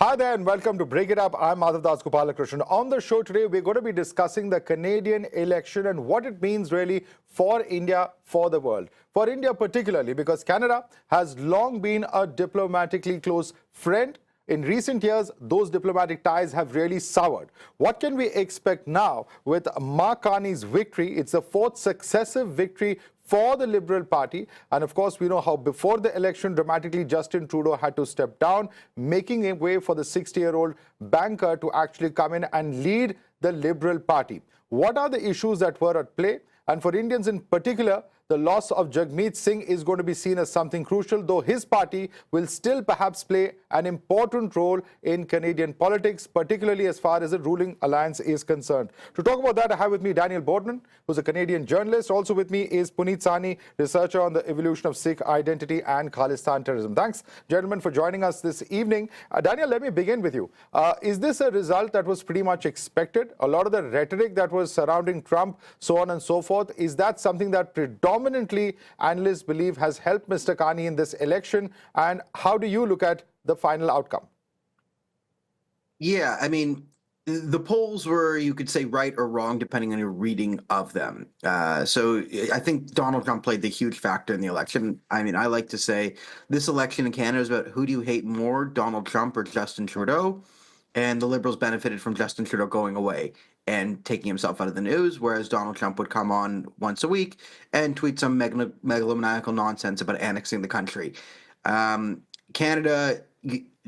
Hi there and welcome to Break It Up. I'm Madhav Das Gopalakrishnan. On the show today, we're going to be discussing the Canadian election and what it means really for India, for the world. For India particularly, because Canada has long been a diplomatically close friend. In recent years, those diplomatic ties have really soured. What can we expect now with Mark Carney's victory? It's the fourth successive victory for the Liberal Party. And of course, we know how before the election, dramatically, Justin Trudeau had to step down, making a way for the 60-year-old banker to actually come in and lead the Liberal Party. What are the issues that were at play? And for Indians in particular, the loss of Jagmeet Singh is going to be seen as something crucial, though his party will still perhaps play an important role in Canadian politics, particularly as far as the ruling alliance is concerned. To talk about that, I have with me Daniel Boardman, who's a Canadian journalist. Also with me is Puneet Sahni, researcher on the evolution of Sikh identity and Khalistan terrorism. Thanks, gentlemen, for joining us this evening. Daniel, let me begin with you. Is this a result that was pretty much expected? A lot of the rhetoric that was surrounding Trump, so on and so forth, is that something that predominantly analysts believe has helped Mr. Carney in this election? And how do you look at the final outcome? Yeah, I mean, the polls were, you could say, right or wrong, depending on your reading of them. So I think Donald Trump played the huge factor in the election. I mean, I like to say this election in Canada is about who do you hate more, Donald Trump or Justin Trudeau? And the Liberals benefited from Justin Trudeau going away and taking himself out of the news, whereas Donald Trump would come on once a week and tweet some megalomaniacal nonsense about annexing the country. Canada,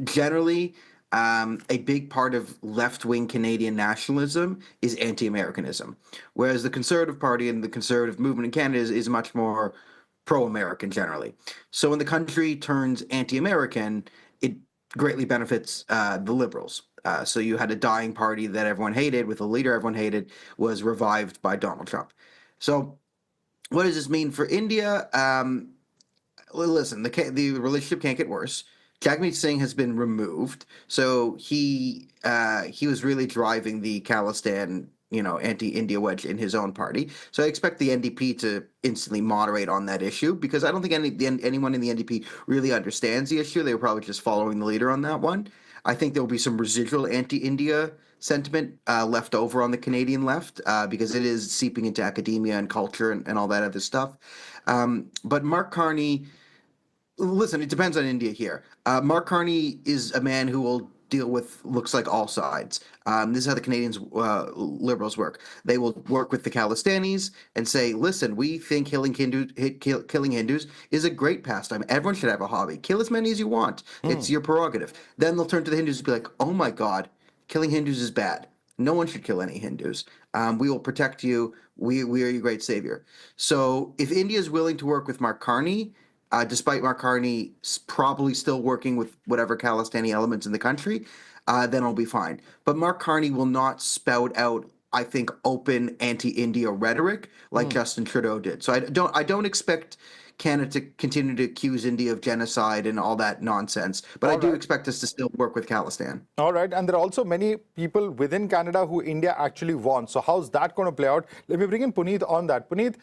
generally, a big part of left-wing Canadian nationalism is anti-Americanism, whereas the Conservative Party and the conservative movement in Canada is much more pro-American generally. So when the country turns anti-American, it greatly benefits the Liberals. So you had a dying party that everyone hated with a leader everyone hated was revived by Donald Trump. So what does this mean for India? Listen, the relationship can't get worse. Jagmeet Singh has been removed, so he was really driving the Khalistan, anti-India wedge in his own party. So I expect the NDP to instantly moderate on that issue because I don't think anyone in the NDP really understands the issue. They were probably just following the leader on that one. I think there will be some residual anti-India sentiment left over on the Canadian left because it is seeping into academia and culture and all that other stuff. But Mark Carney, listen, it depends on India here. Mark Carney is a man who will deal with looks like all sides. This is how the Canadians Liberals work. They will work with the Khalistanis and say, listen, we think killing Hindus is a great pastime. Everyone should have a hobby. Kill as many as you want. It's your prerogative. Then they'll turn to the Hindus and be like, oh my God, killing Hindus is bad. No one should kill any Hindus. We will protect you. We are your great savior. So if India is willing to work with Mark Carney, despite Mark Carney probably still working with whatever Khalistani elements in the country, then it'll be fine. But Mark Carney will not spout out, I think, open anti-India rhetoric like Justin Trudeau did. So I don't expect Canada to continue to accuse India of genocide and all that nonsense. But I do expect us to still work with Khalistan. All right. And there are also many people within Canada who India actually wants. So how's that going to play out? Let me bring in Puneet on that. Puneet,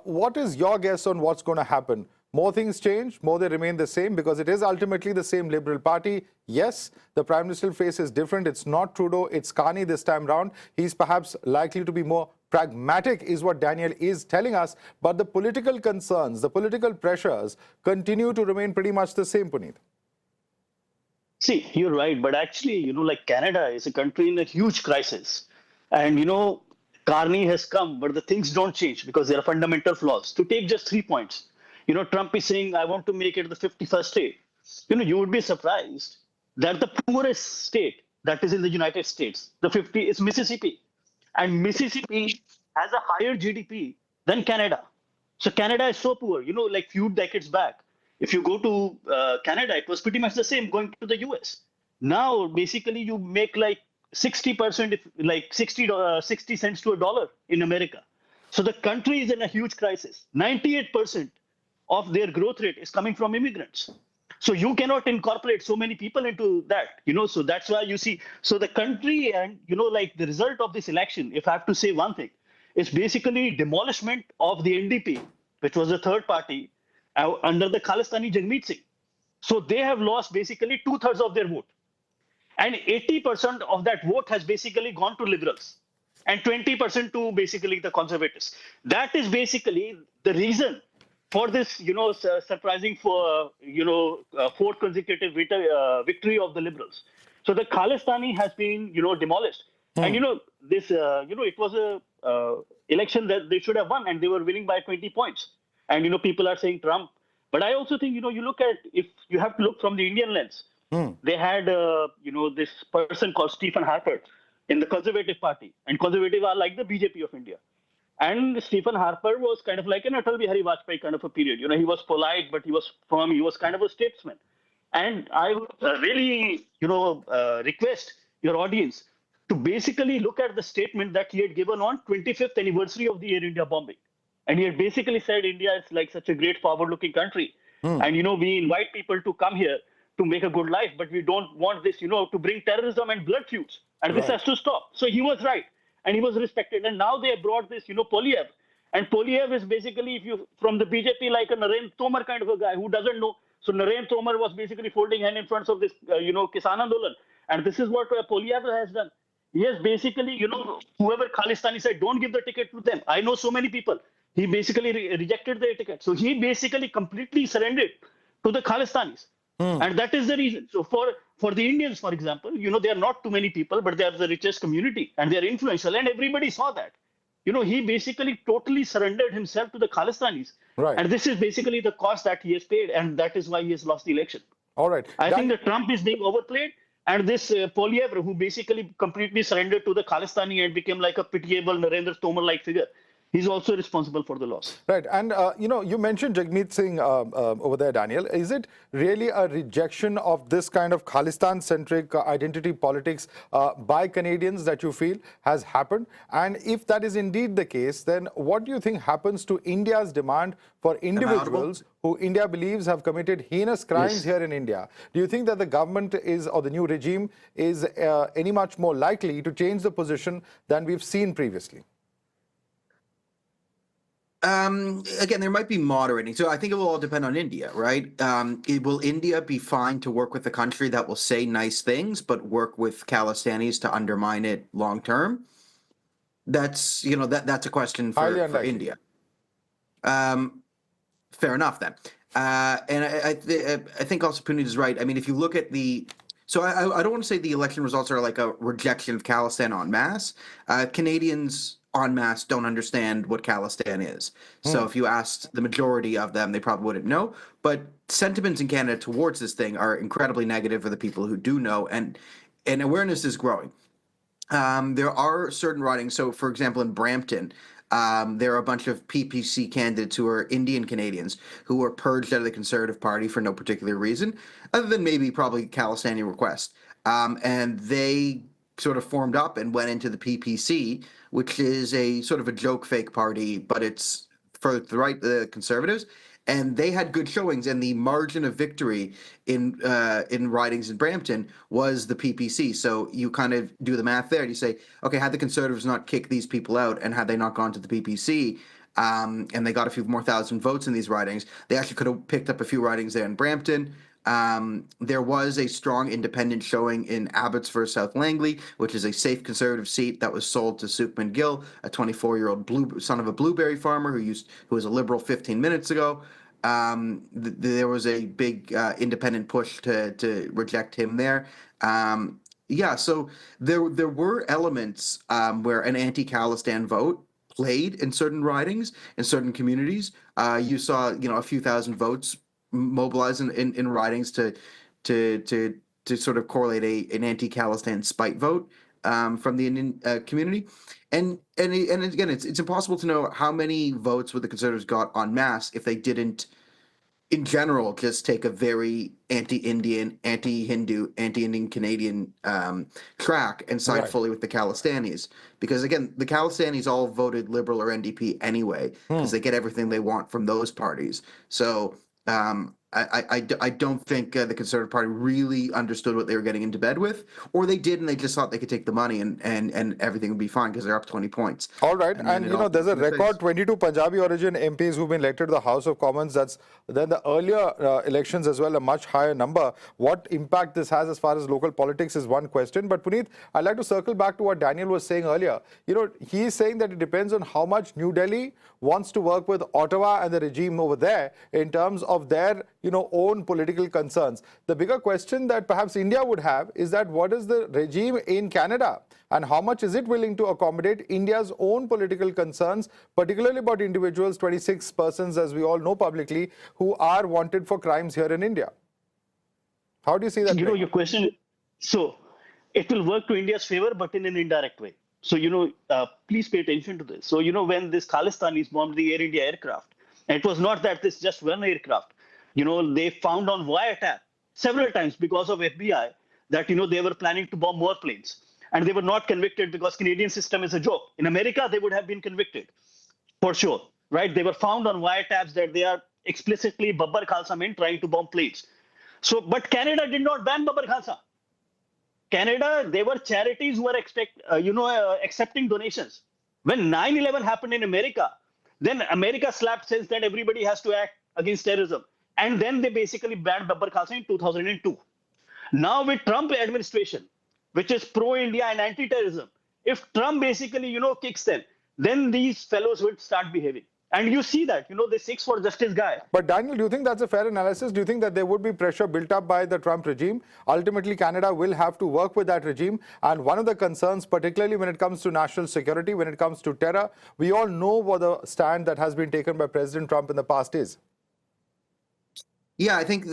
what is your guess on what's going to happen? More things change, more they remain the same, because it is ultimately the same Liberal Party. Yes, the Prime Minister face is different. It's not Trudeau, it's Carney this time round. He's perhaps likely to be more pragmatic, is what Daniel is telling us. But the political concerns, the political pressures continue to remain pretty much the same, Puneet. See, you're right. But actually, like Canada is a country in a huge crisis. And, Carney has come, but the things don't change because there are fundamental flaws. To take just 3 points. Trump is saying, I want to make it the 51st state. You would be surprised that the poorest state that is in the United States, the 50 is Mississippi. And Mississippi has a higher GDP than Canada. So Canada is so poor, like few decades back. If you go to Canada, it was pretty much the same going to the US. Now, basically, you make like 60%, like 60 cents to a dollar in America. So the country is in a huge crisis. 98% of their growth rate is coming from immigrants. So you cannot incorporate so many people into that, so that's why you see, so the country and, like the result of this election, if I have to say one thing, is basically demolishment of the NDP, which was the third party under the Khalistani Jagmeet Singh. So they have lost basically 2/3 of their vote. and 80% of that vote has basically gone to liberals and 20% to basically the conservatives. That is basically the reason for this, surprising fourth consecutive victory of the liberals. So the Khalistani has been, demolished. And, it was a election that they should have won, and they were winning by 20 points. And, people are saying Trump. But I also think, you look at, if you have to look from the Indian lens, they had, this person called Stephen Harper in the Conservative Party. And Conservative are like the BJP of India. And Stephen Harper was kind of like an Atal Bihari Vajpayee kind of a period. He was polite, but he was firm. He was kind of a statesman. And I would really, request your audience to basically look at the statement that he had given on 25th anniversary of the Air India bombing. And he had basically said India is like such a great forward-looking country. And, we invite people to come here to make a good life, but we don't want this, to bring terrorism and blood feuds. And this has to stop. So he was right. And he was respected. And now they brought this, Polyev. And Polyev is basically, if you from the BJP, like a Narendra Tomar kind of a guy who doesn't know. So Narendra Tomar was basically folding hand in front of this, Kisan Andolan. And this is what Polyev has done. He has basically, whoever Khalistani said, don't give the ticket to them. I know so many people. He basically rejected their ticket. So he basically completely surrendered to the Khalistanis. And that is the reason. So for the Indians, for example, there are not too many people, but they are the richest community and they are influential. And everybody saw that. He basically totally surrendered himself to the Khalistanis. Right. And this is basically the cost that he has paid. And that is why he has lost the election. All right. I think that Trump is being overplayed. And this Polyev, who basically completely surrendered to the Khalistani and became like a pitiable Narendra Tomar-like figure, he's also responsible for the loss. Right. And, you mentioned Jagmeet Singh over there, Daniel. Is it really a rejection of this kind of Khalistan-centric identity politics by Canadians that you feel has happened? And if that is indeed the case, then what do you think happens to India's demand for individuals who India believes have committed heinous crimes here in India? Do you think that the government is, or the new regime is any much more likely to change the position than we've seen previously? Again, there might be moderating. So I think it will all depend on India, right? Will India be fine to work with a country that will say nice things, but work with Khalistanis to undermine it long term? That's, that's a question for India. Fair enough then. And I think also Puneet is right. I mean, if you look at so I don't want to say the election results are like a rejection of Khalistan en masse. Canadians en masse don't understand what Khalistan is. So if you asked the majority of them, they probably wouldn't know. But sentiments in Canada towards this thing are incredibly negative for the people who do know, and awareness is growing. There are certain ridings. So, for example, in Brampton, there are a bunch of PPC candidates who are Indian Canadians who were purged out of the Conservative Party for no particular reason, other than maybe probably Khalistani request. And they sort of formed up and went into the PPC, which is a sort of a joke fake party, but it's for the right, the Conservatives. And they had good showings, and the margin of victory in ridings in Brampton was the PPC. So you kind of do the math there, and you say, okay, had the Conservatives not kicked these people out, and had they not gone to the PPC, and they got a few more thousand votes in these ridings, they actually could have picked up a few ridings there in Brampton. There was a strong independent showing in Abbotsford South Langley, which is a safe Conservative seat that was sold to Sukhman Gill, a 24-year-old son of a blueberry farmer who was a Liberal 15 minutes ago. There was a big independent push to reject him there. So there were elements where an anti-Khalistan vote played in certain ridings in certain communities. You saw a few thousand votes mobilized in ridings to sort of correlate an anti-Khalistan spite vote from the Indian community. And again, it's impossible to know how many votes would the Conservatives got en masse if they didn't, in general, just take a very anti-Indian, anti-Hindu, anti-Indian Canadian track and side fully with the Khalistanis. Because again, the Khalistanis all voted Liberal or NDP anyway, because they get everything they want from those parties. So I don't think the Conservative Party really understood what they were getting into bed with, or they did and they just thought they could take the money and everything would be fine because they're up 20 points. All right, And then and it all there's a flies in the record face. 22 Punjabi origin MPs who've been elected to the House of Commons. That's then the earlier elections as well, a much higher number. What impact this has as far as local politics is one question. But Puneet, I'd like to circle back to what Daniel was saying earlier. He's saying that it depends on how much New Delhi wants to work with Ottawa and the regime over there in terms of their own political concerns. The bigger question that perhaps India would have is that what is the regime in Canada and how much is it willing to accommodate India's own political concerns, particularly about individuals, 26 persons, as we all know publicly, who are wanted for crimes here in India. How do you see that? Your question, so it will work to India's favor, but in an indirect way. So, please pay attention to this. So, when this Khalistanis bombed the Air India aircraft, and it was not that this just one aircraft, they found on wiretap several times because of FBI that, they were planning to bomb more planes. And they were not convicted because Canadian system is a joke. In America, they would have been convicted for sure, right? They were found on wiretaps that they are explicitly Babbar Khalsa men trying to bomb planes. So, but Canada did not ban Babbar Khalsa. Canada, they were charities who were accepting donations. When 9/11 happened in America, then America slapped says that everybody has to act against terrorism. And then they basically banned Babbar Khalsa in 2002. Now with Trump administration, which is pro-India and anti-terrorism, if Trump basically, kicks them, then these fellows would start behaving. And you see that, the 6 for Justice guy. But Daniel, do you think that's a fair analysis? Do you think that there would be pressure built up by the Trump regime? Ultimately, Canada will have to work with that regime. And one of the concerns, particularly when it comes to national security, when it comes to terror, we all know what the stand that has been taken by President Trump in the past is. Yeah, I think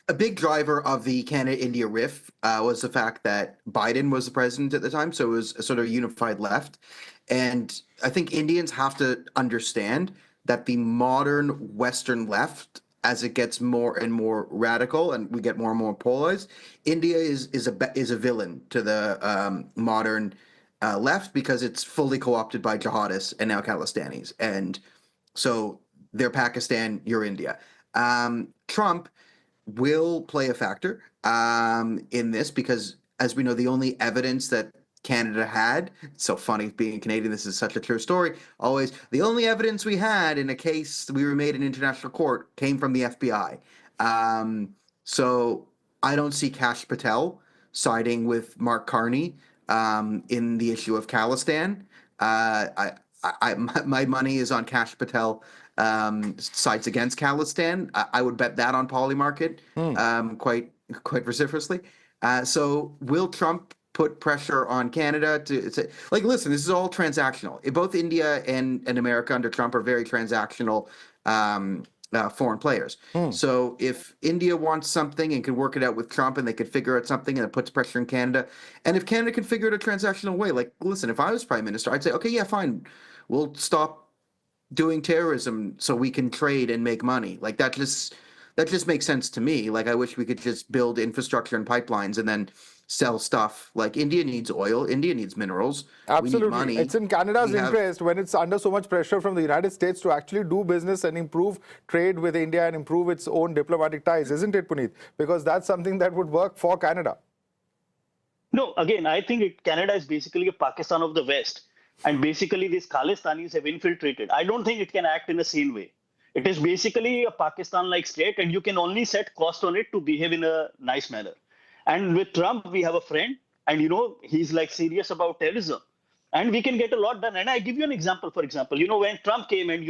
a big driver of the Canada-India rift was the fact that Biden was the president at the time, so it was a sort of unified left. And I think Indians have to understand that the modern Western left, as it gets more and more radical and we get more and more polarized, India is a villain to the modern left because it's fully co-opted by jihadists and now Khalistanis. And so they're Pakistan, you're India. Trump will play a factor in this because, as we know, the only evidence that Canada had, it's so funny being Canadian, this is such a true story, always, the only evidence we had in a case we were made in international court came from the FBI. So I don't see Kash Patel siding with Mark Carney in the issue of Khalistan. My money is on Kash Patel sides against Khalistan. I would bet that on Polymarket quite vociferously. So will Trump put pressure on Canada to say, like, listen, this is all transactional. Both India and America under Trump are very transactional foreign players. So if India wants something and can work it out with Trump and they could figure out something and it puts pressure on Canada, and if Canada can figure it a transactional way, like, listen, if I was prime minister, I'd say, okay, yeah, fine, we'll stop doing terrorism so we can trade and make money. Like that just makes sense to me. Like I wish we could just build infrastructure and pipelines and then sell stuff. Like India needs oil, India needs minerals. Absolutely. We need money. It's in Canada's interest when it's under so much pressure from the United States to actually do business and improve trade with India and improve its own diplomatic ties, isn't it, Puneet? Because that's something that would work for Canada. No, again, I think Canada is basically a Pakistan of the West. And basically, these Khalistanis have infiltrated. I don't think it can act in a sane way. It is basically a Pakistan-like state, and you can only set cost on it to behave in a nice manner. And with Trump, we have a friend, and he's like serious about terrorism, and we can get a lot done. And I give you an example. For example, when Trump came and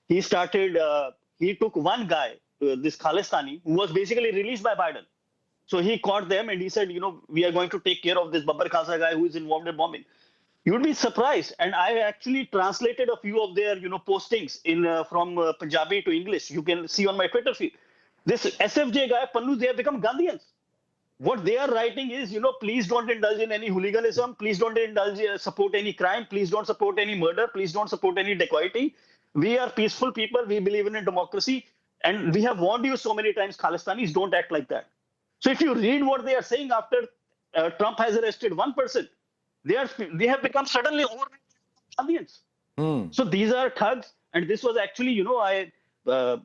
he started, he took one guy, this Khalistani, who was basically released by Biden. So he caught them and he said, we are going to take care of this Babbar Khalsa guy who is involved in bombing. You would be surprised. And I actually translated a few of their, postings from Punjabi to English. You can see on my Twitter feed. This SFJ guy, Pannu, they have become Gandhians. What they are writing is, please don't indulge in any hooliganism. Please don't support any crime. Please don't support any murder. Please don't support any dacoity. We are peaceful people. We believe in a democracy. And we have warned you so many times, Khalistanis, don't act like that. So if you read what they are saying after Trump has arrested one person, they have become suddenly overnight Gandhians. So these are thugs. And this was actually,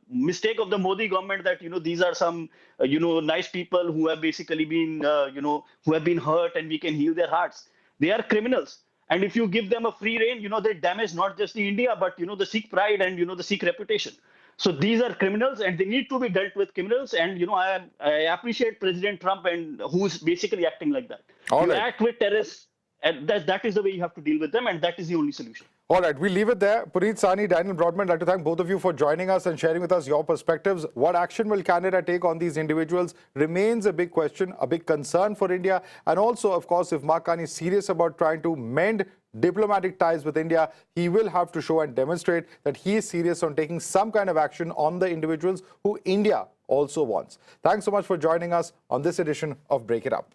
mistake of the Modi government that these are some nice people who have basically been who have been hurt and we can heal their hearts. They are criminals, and if you give them a free rein, they damage not just the India but the Sikh pride and the Sikh reputation. So these are criminals, and they need to be dealt with criminals. And I appreciate President Trump and who's basically acting like that. All you right. act with terrorists, and that is the way you have to deal with them, and that is the only solution. All right, we'll leave it there. Puneet Sahni, Daniel Broadman, I'd like to thank both of you for joining us and sharing with us your perspectives. What action will Canada take on these individuals remains a big question, a big concern for India. And also, of course, if Mark Carney is serious about trying to mend diplomatic ties with India, he will have to show and demonstrate that he is serious on taking some kind of action on the individuals who India also wants. Thanks so much for joining us on this edition of Break It Up.